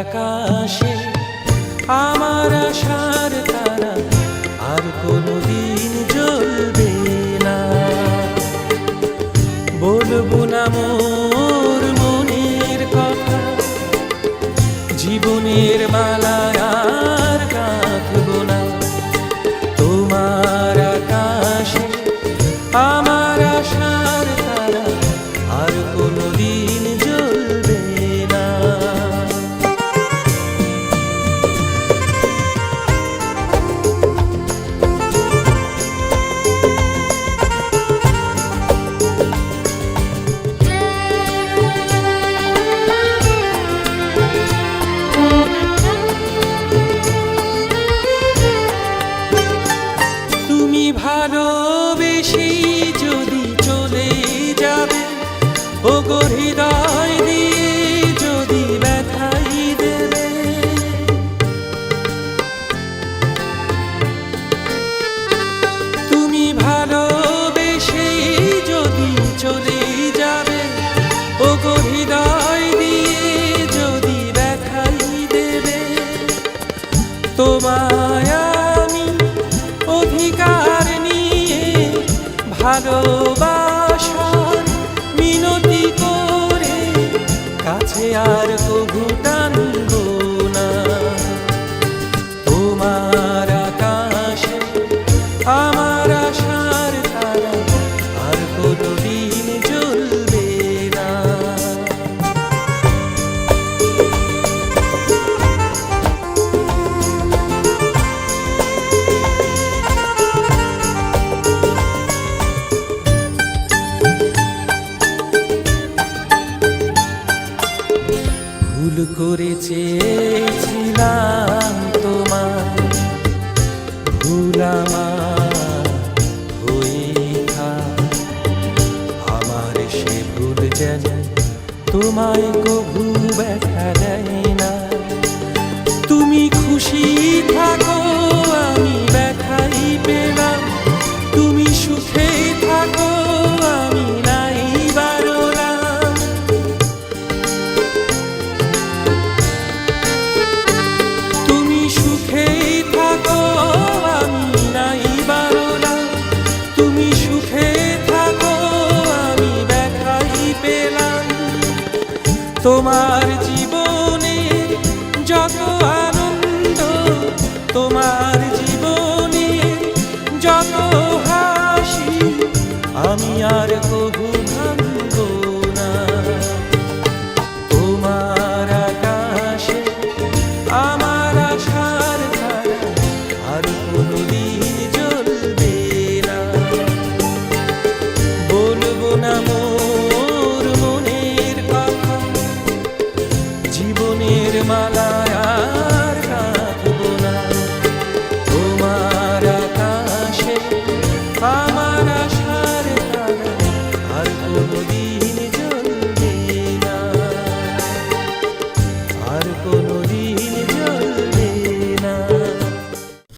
আকাশে আমার আশার তারা আর কোনোদিন জ্বলবে না। বলবো না মোর মনের কথা, জীবনের মালায় আর গাঁথবো না। তোমার আকাশে আমার আশার তারা আর কোনোদিন জ্বলবে না। তুমি ভালোবেসে যদি চলে যাবে, ও গো হৃদয় দিয়ে যদি ব্যথাই দেবে, তুমি ভালোবেসে যদি চলে যাবে, ও গো হৃদয় দিয়ে যদি ব্যথাই দেবে, তোমায় আমি অধিকার নিয়ে ভালোবাসার মিনতি করে কাছে আর কভু টানবো না। তোমার আকাশে আমার আশার তারা আর কোনোদিন জ্বলবে না। ভুল করে চেয়েছিলাম তোমার, ভুল আমার হয়ে থাক। আমার সে ভুল যেন তোমায় কভু ব্যথা দেয় না। তুমি খুশি থাকো আমি ব্যথাই পেলাম, তুমি সুখে থাকো আমি নাই বারলাম। তুমি সুখে থাকো আমি নাই বারলাম, তুমি সুখে থাকো আমি ব্যথাই পেলাম। তোমার জীবনের যত আনন্দ, তোমার জীবনের যত হাসি আমি আর কভু ভাঙবো না। তোমার আকাশে আমার আশার তারা আর কোনোদিন জ্বলবে না। বলবো না মোর মনের কথা, জীবনের মালায় আর গাঁথবো না। তোমার আকাশে আমার আশার তারা আর কোনোদিন